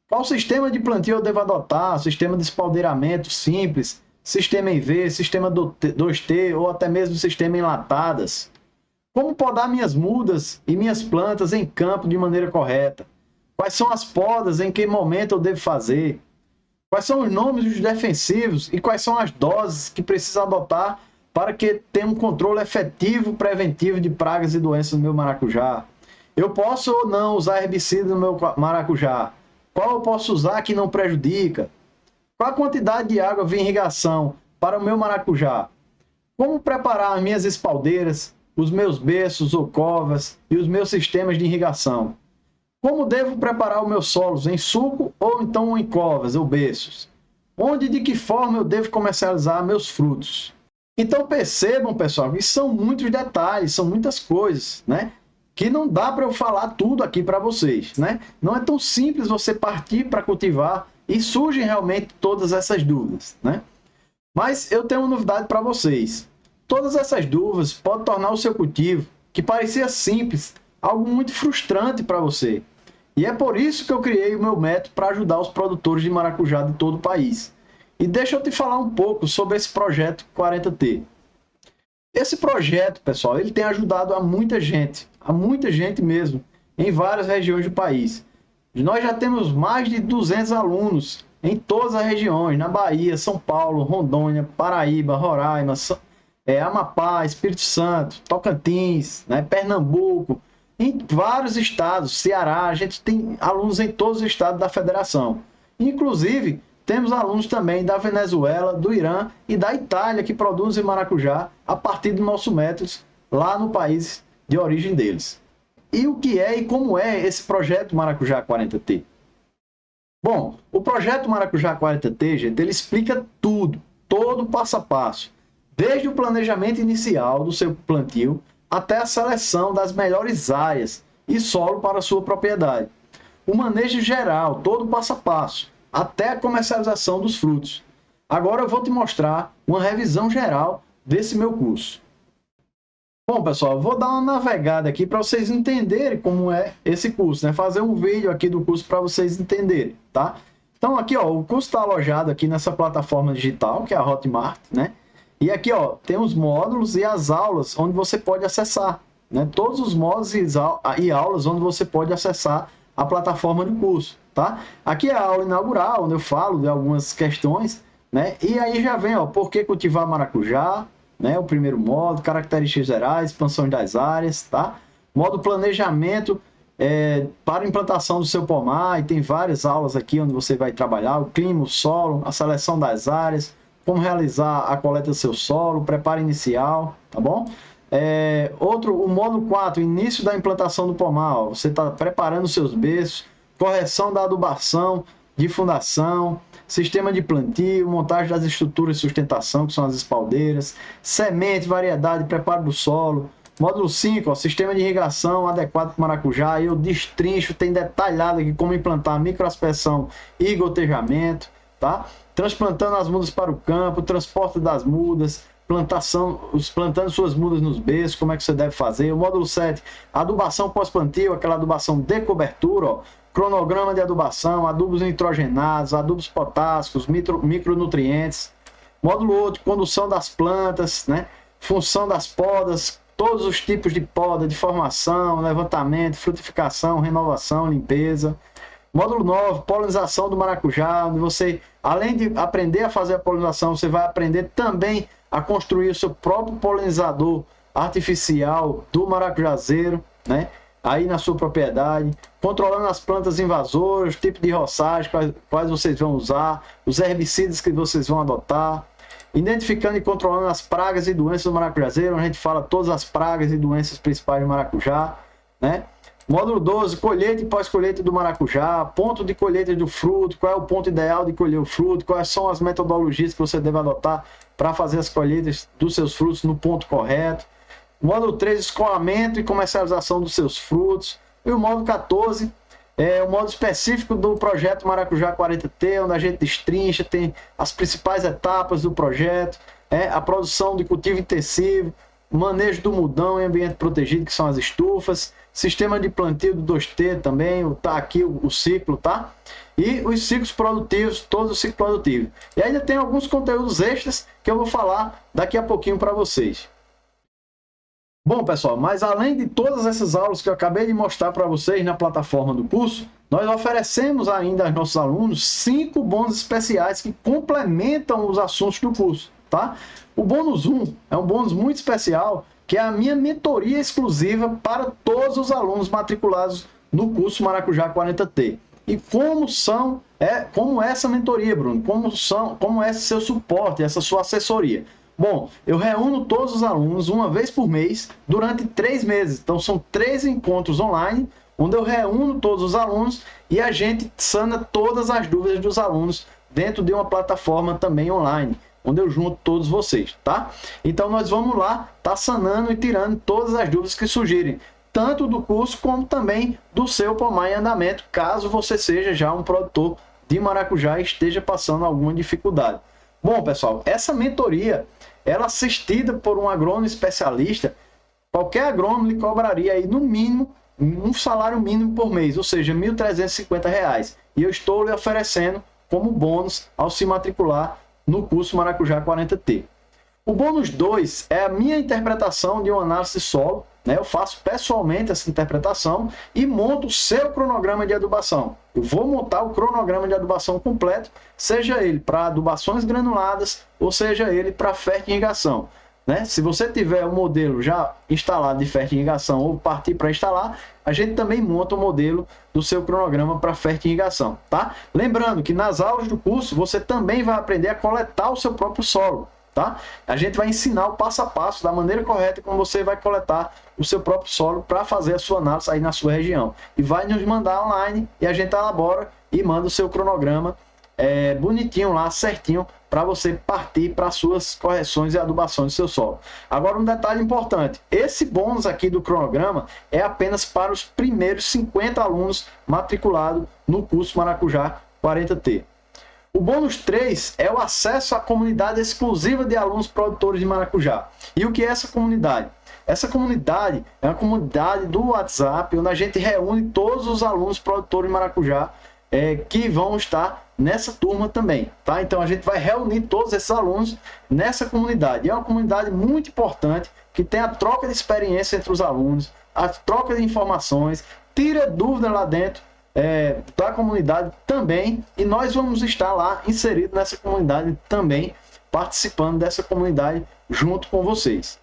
Qual sistema de plantio eu devo adotar? Sistema de espaldeiramento simples, sistema em V, sistema 2T ou até mesmo sistema em latadas? Como podar minhas mudas e minhas plantas em campo de maneira correta? Quais são as podas, em que momento eu devo fazer? Quais são os nomes dos defensivos e quais são as doses que preciso adotar para que tenha um controle efetivo preventivo de pragas e doenças no meu maracujá? Eu posso ou não usar herbicida no meu maracujá? Qual eu posso usar que não prejudica? Qual a quantidade de água via irrigação para o meu maracujá? Como preparar as minhas espaldeiras, os meus berços ou covas e os meus sistemas de irrigação? Como devo preparar os meus solos, em suco ou então em covas ou berços? Onde e de que forma eu devo comercializar meus frutos? Então percebam, pessoal, que são muitos detalhes, são muitas coisas, né? Que não dá para eu falar tudo aqui para vocês, né? Não é tão simples você partir para cultivar e surgem realmente todas essas dúvidas, né? Mas eu tenho uma novidade para vocês. Todas essas dúvidas podem tornar o seu cultivo, que parecia simples, algo muito frustrante para você. E é por isso que eu criei o meu método para ajudar os produtores de maracujá de todo o país. E deixa eu te falar um pouco sobre esse projeto 40T. Esse projeto, pessoal, ele tem ajudado a muita gente mesmo, em várias regiões do país. Nós já temos mais de 200 alunos em todas as regiões, na Bahia, São Paulo, Rondônia, Paraíba, Roraima, Amapá, Espírito Santo, Tocantins, né, Pernambuco, em vários estados, Ceará, a gente tem alunos em todos os estados da federação. Inclusive, temos alunos também da Venezuela, do Irã e da Itália que produzem maracujá a partir do nosso método lá no país de origem deles. E o que é e como é esse projeto Maracujá 40T? Bom, o projeto Maracujá 40T, gente, ele explica tudo, todo passo a passo, desde o planejamento inicial do seu plantio até a seleção das melhores áreas e solo para a sua propriedade. O manejo geral, todo passo a passo, até a comercialização dos frutos. Agora eu vou te mostrar uma revisão geral desse meu curso. Bom, pessoal, eu vou dar uma navegada aqui para vocês entenderem como é esse curso, né? Fazer um vídeo aqui do curso para vocês entenderem, tá? Então aqui, ó, o curso está alojado aqui nessa plataforma digital, que é a Hotmart, né? E aqui, ó, tem os módulos e as aulas onde você pode acessar, né? Todos os módulos e aulas onde você pode acessar a plataforma do curso, tá? Aqui é a aula inaugural, onde eu falo de algumas questões, né? E aí já vem, ó, por que cultivar maracujá, né? O primeiro módulo, características gerais, expansão das áreas, tá? Módulo planejamento para implantação do seu pomar, e tem várias aulas aqui onde você vai trabalhar o clima, o solo, a seleção das áreas, como realizar a coleta do seu solo, preparo inicial, tá bom? O módulo 4, início da implantação do pomar, ó, você está preparando os seus berços, correção da adubação, de fundação, sistema de plantio, montagem das estruturas de sustentação, que são as espaldeiras, semente, variedade, preparo do solo. Módulo 5, ó, sistema de irrigação adequado para o maracujá, eu destrincho, tem detalhado aqui como implantar microaspersão e gotejamento, tá? Transplantando as mudas para o campo, transporte das mudas, plantando suas mudas nos berços, como é que você deve fazer. O módulo 7, adubação pós-plantio, aquela adubação de cobertura, ó, cronograma de adubação, adubos nitrogenados, adubos potássicos, micronutrientes. Módulo 8, condução das plantas, né? função das podas, todos os tipos de poda, de formação, levantamento, frutificação, renovação, limpeza. Módulo 9, polinização do maracujá, onde você, além de aprender a fazer a polinização, você vai aprender também a construir o seu próprio polinizador artificial do maracujazeiro, né? Aí na sua propriedade, controlando as plantas invasoras, tipo de roçagem, quais vocês vão usar, os herbicidas que vocês vão adotar, identificando e controlando as pragas e doenças do maracujazeiro, onde a gente fala todas as pragas e doenças principais do maracujá, né? Módulo 12, colheita e pós-colheita do maracujá, ponto de colheita do fruto, qual é o ponto ideal de colher o fruto, quais são as metodologias que você deve adotar para fazer as colheitas dos seus frutos no ponto correto. Módulo 13, escoamento e comercialização dos seus frutos. E o módulo 14 é o módulo específico do projeto Maracujá 40T, onde a gente destrincha, tem as principais etapas do projeto, a produção de cultivo intensivo, manejo do mudão em ambiente protegido, que são as estufas, sistema de plantio do 2T também, tá aqui o ciclo, tá? E os ciclos produtivos, todo o ciclo produtivo. E ainda tem alguns conteúdos extras que eu vou falar daqui a pouquinho para vocês. Bom, pessoal, mas além de todas essas aulas que eu acabei de mostrar para vocês na plataforma do curso, nós oferecemos ainda aos nossos alunos 5 bônus especiais que complementam os assuntos do curso, tá? O bônus 1 é um bônus muito especial, que é a minha mentoria exclusiva para todos os alunos matriculados no curso Maracujá 40T. E como é essa mentoria, Bruno? Como é esse seu suporte, essa sua assessoria? Bom, eu reúno todos os alunos uma vez por mês durante 3 meses. Então são 3 encontros online, onde eu reúno todos os alunos e a gente sana todas as dúvidas dos alunos dentro de uma plataforma também online, onde eu junto todos vocês, tá? Então nós vamos lá, tá sanando e tirando todas as dúvidas que surgirem, tanto do curso como também do seu pomar em andamento, caso você seja já um produtor de maracujá e esteja passando alguma dificuldade. Bom, pessoal, essa mentoria, ela assistida por um agrônomo especialista, qualquer agrônomo lhe cobraria aí no mínimo um salário mínimo por mês, ou seja, R$ 1.350. E eu estou lhe oferecendo como bônus ao se matricular no curso Maracujá 40T. O bônus 2 é a minha interpretação de uma análise de solo, né? Eu faço pessoalmente essa interpretação e monto o seu cronograma de adubação. Eu vou montar o cronograma de adubação completo, seja ele para adubações granuladas ou seja ele para fertirrigação, né? Se você tiver um modelo já instalado de fertirrigação ou partir para instalar, a gente também monta o modelo do seu cronograma para fertirrigação, tá? Lembrando que nas aulas do curso você também vai aprender a coletar o seu próprio solo, tá? A gente vai ensinar o passo a passo da maneira correta como você vai coletar o seu próprio solo para fazer a sua análise aí na sua região. E vai nos mandar online e a gente elabora e manda o seu cronograma bonitinho lá, certinho, para você partir para as suas correções e adubações do seu solo. Agora um detalhe importante, esse bônus aqui do cronograma é apenas para os primeiros 50 alunos matriculados no curso Maracujá 40T. O bônus 3 é o acesso à comunidade exclusiva de alunos produtores de maracujá. E o que é essa comunidade? Essa comunidade é uma comunidade do WhatsApp, onde a gente reúne todos os alunos produtores de maracujá que vão estar nessa turma também, tá? Então a gente vai reunir todos esses alunos nessa comunidade. E é uma comunidade muito importante, que tem a troca de experiência entre os alunos, a troca de informações, tira dúvida lá dentro da comunidade também, e nós vamos estar lá inseridos nessa comunidade também, participando dessa comunidade junto com vocês.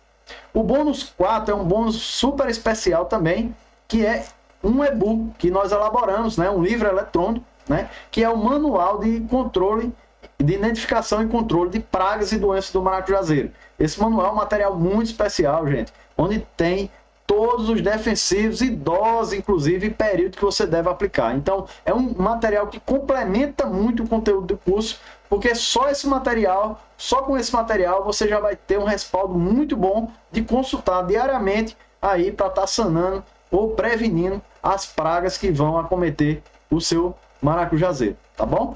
O bônus 4 é um bônus super especial também, que é um e-book que nós elaboramos, né, um livro eletrônico, né, que é o manual de controle, de identificação e controle de pragas e doenças do maracujazeiro. Esse manual é um material muito especial, gente, onde tem todos os defensivos e doses, inclusive, e período que você deve aplicar. Então, é um material que complementa muito o conteúdo do curso, porque só com esse material, você já vai ter um respaldo muito bom de consultar diariamente aí para estar sanando ou prevenindo as pragas que vão acometer o seu maracujazeiro, tá bom?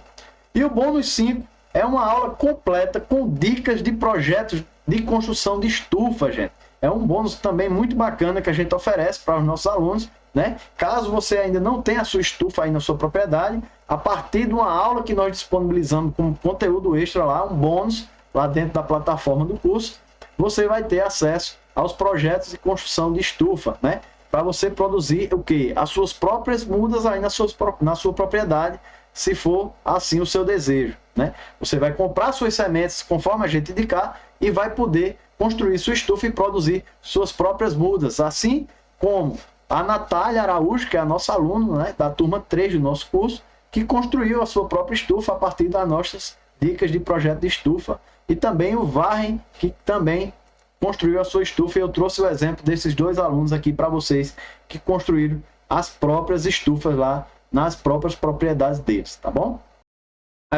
E o bônus 5 é uma aula completa com dicas de projetos de construção de estufa, gente. É um bônus também muito bacana que a gente oferece para os nossos alunos, né? Caso você ainda não tenha a sua estufa aí na sua propriedade, a partir de uma aula que nós disponibilizamos como conteúdo extra lá, um bônus lá dentro da plataforma do curso, você vai ter acesso aos projetos de construção de estufa, né? Para você produzir o quê? As suas próprias mudas aí na sua propriedade, se for assim o seu desejo, né? Você vai comprar suas sementes conforme a gente indicar e vai poder construir sua estufa e produzir suas próprias mudas, assim como a Natália Araújo, que é a nossa aluna, né, da turma 3 do nosso curso, que construiu a sua própria estufa a partir das nossas dicas de projeto de estufa, e também o Varren, que também construiu a sua estufa, e eu trouxe o exemplo desses dois alunos aqui para vocês, que construíram as próprias estufas lá nas próprias propriedades deles, tá bom?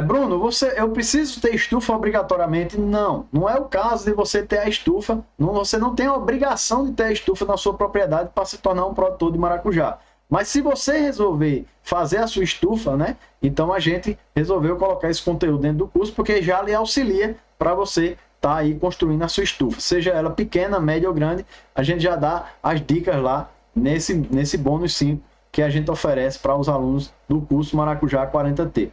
Bruno, eu preciso ter estufa obrigatoriamente? Não, não é o caso de você ter a estufa, você não tem a obrigação de ter a estufa na sua propriedade para se tornar um produtor de maracujá. Mas se você resolver fazer a sua estufa, né? Então a gente resolveu colocar esse conteúdo dentro do curso, porque já lhe auxilia para você estar aí construindo a sua estufa. Seja ela pequena, média ou grande, a gente já dá as dicas lá nesse bônus 5 que a gente oferece para os alunos do curso Maracujá 40T.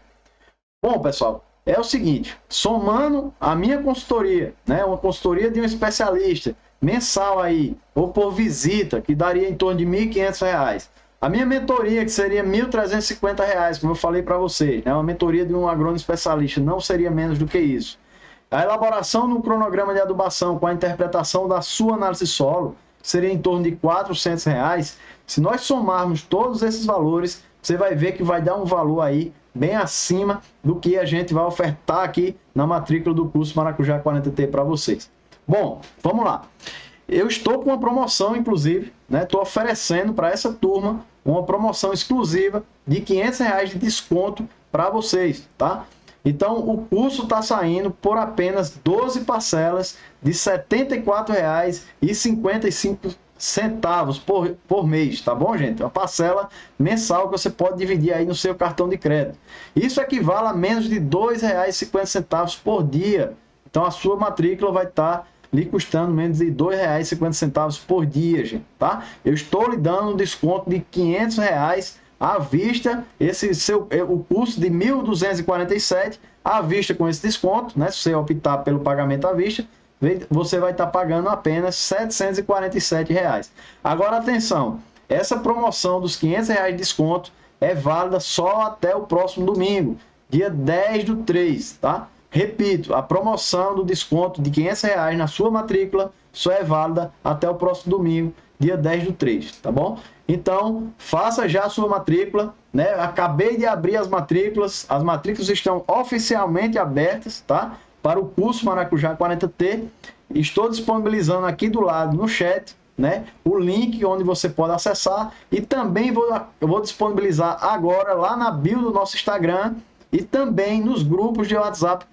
Bom, pessoal, é o seguinte, somando a minha consultoria, né, uma consultoria de um especialista, mensal aí, ou por visita, que daria em torno de R$ 1.500, a minha mentoria, que seria R$ 1.350, como eu falei para vocês, né, uma mentoria de um agrônomo especialista, não seria menos do que isso. A elaboração no cronograma de adubação com a interpretação da sua análise solo seria em torno de R$ 400. Se nós somarmos todos esses valores, você vai ver que vai dar um valor aí bem acima do que a gente vai ofertar aqui na matrícula do curso Maracujá 40T para vocês. Bom, vamos lá. Eu estou com uma promoção, inclusive, né? Estou oferecendo para essa turma uma promoção exclusiva de R$ 500 de desconto para vocês, tá? Então, o curso está saindo por apenas 12 parcelas de R$ 74,55 por mês, tá bom, gente? Uma parcela mensal que você pode dividir aí no seu cartão de crédito. Isso equivale a menos de R$ 2,50 por dia. Então, a sua matrícula vai estar lhe custando menos de R$ 2,50 por dia, gente, tá? Eu estou lhe dando um desconto de R$ 500 à vista, o curso de R$ 1.247 à vista com esse desconto, né? Se você optar pelo pagamento à vista, você vai estar pagando apenas R$ 747. Agora, atenção, essa promoção dos R$ 500 de desconto é válida só até o próximo domingo, dia 10/3, tá? Repito, a promoção do desconto de R$ 500 na sua matrícula só é válida até o próximo domingo, dia 10/3, tá bom? Então, faça já a sua matrícula, né? Acabei de abrir as matrículas estão oficialmente abertas, tá? Para o curso Maracujá 40T. Estou disponibilizando aqui do lado no chat, né, o link onde você pode acessar, e também eu vou disponibilizar agora lá na bio do nosso Instagram e também nos grupos de WhatsApp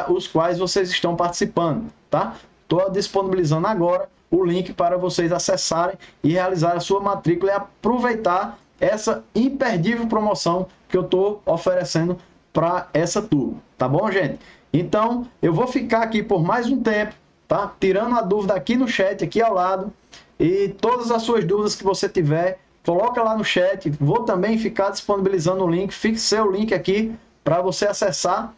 os quais vocês estão participando, tá? Estou disponibilizando agora o link para vocês acessarem e realizar a sua matrícula e aproveitar essa imperdível promoção que eu estou oferecendo para essa turma, tá bom, gente? Então, eu vou ficar aqui por mais um tempo, tá? Tirando a dúvida aqui no chat, aqui ao lado, e todas as suas dúvidas que você tiver, coloca lá no chat. Vou também ficar disponibilizando o link, fixei o link aqui para você acessar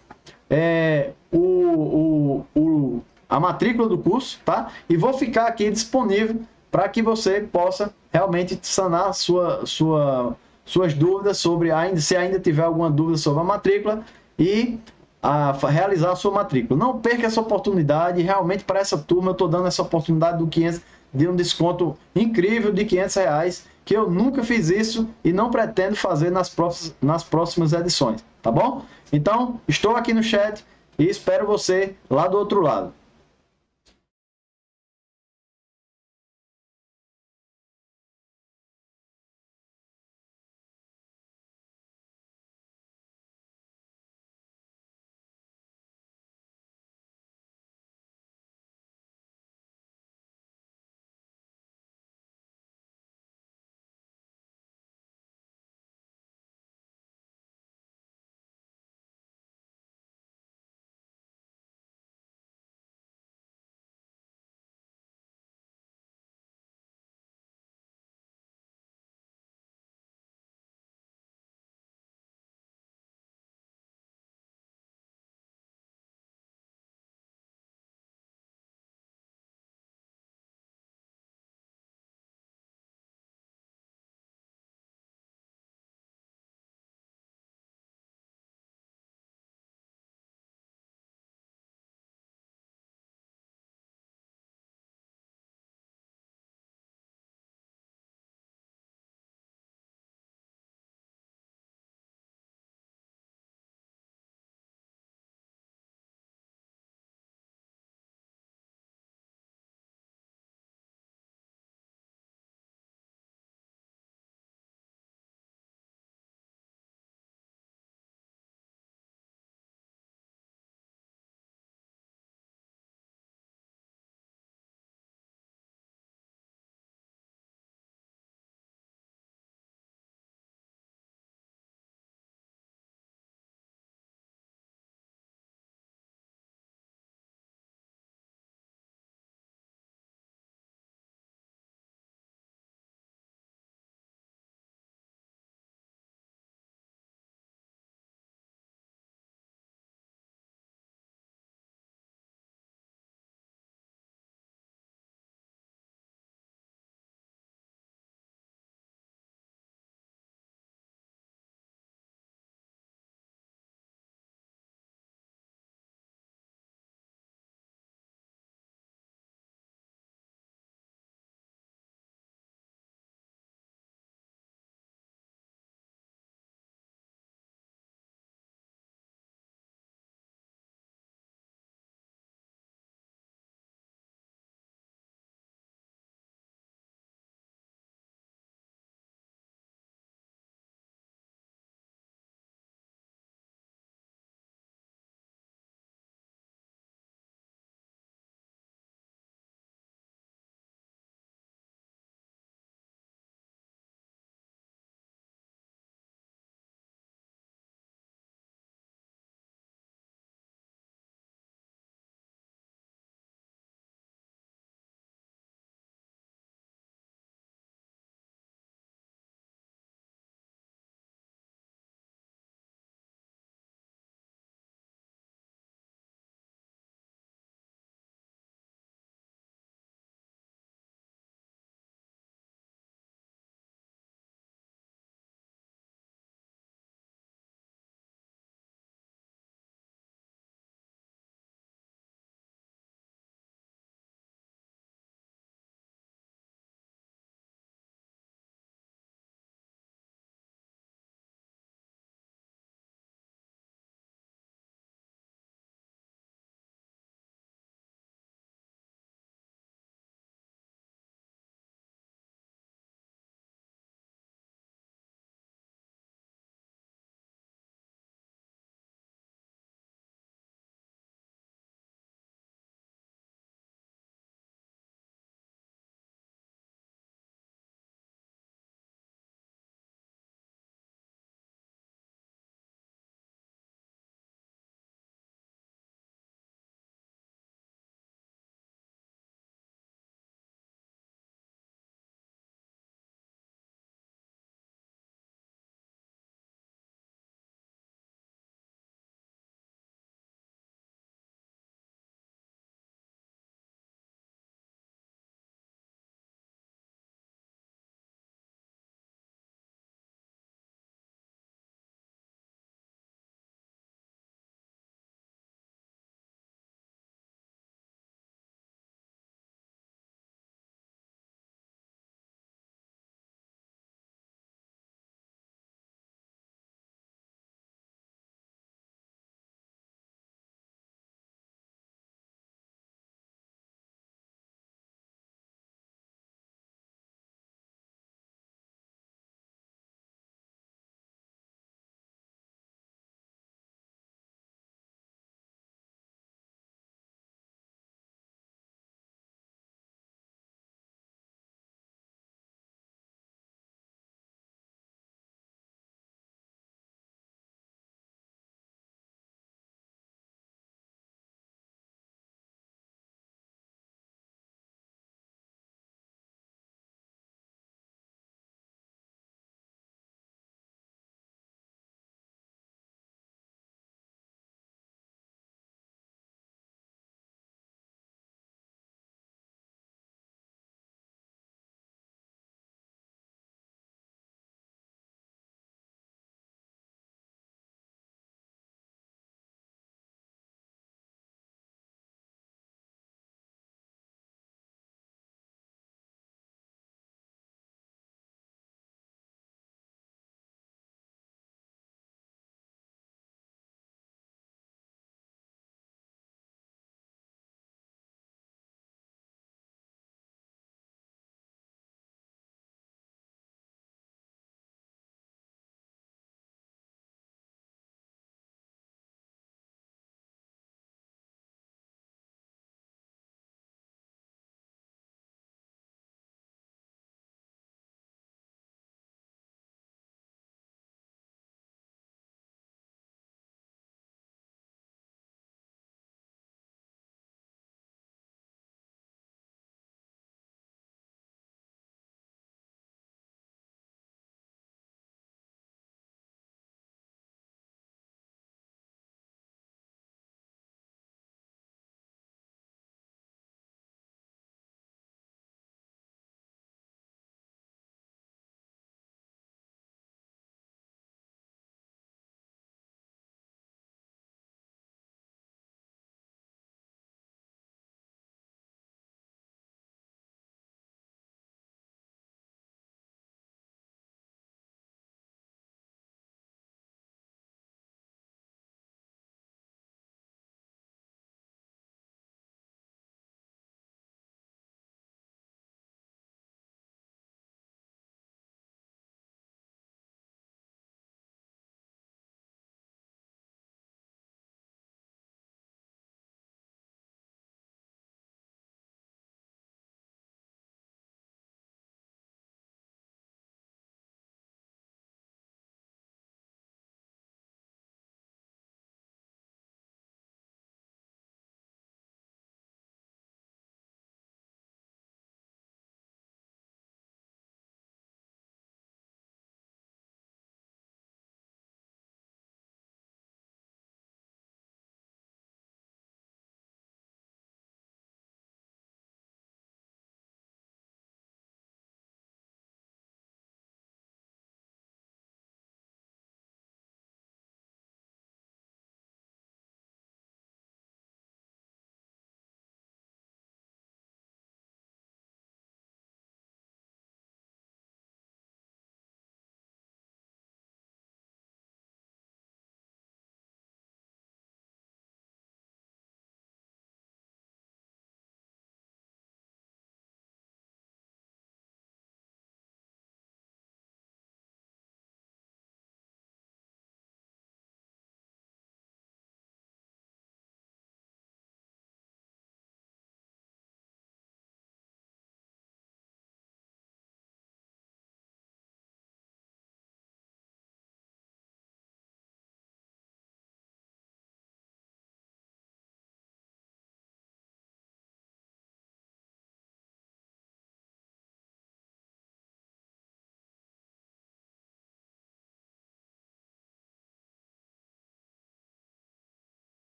a matrícula do curso, tá? E vou ficar aqui disponível para que você possa realmente sanar suas dúvidas sobre, se ainda tiver alguma dúvida sobre a matrícula, e realizar a sua matrícula. Não perca essa oportunidade, realmente para essa turma eu estou dando essa oportunidade de um desconto incrível de R$ 500, que eu nunca fiz isso e não pretendo fazer nas próximas edições, tá bom? Então, estou aqui no chat e espero você lá do outro lado.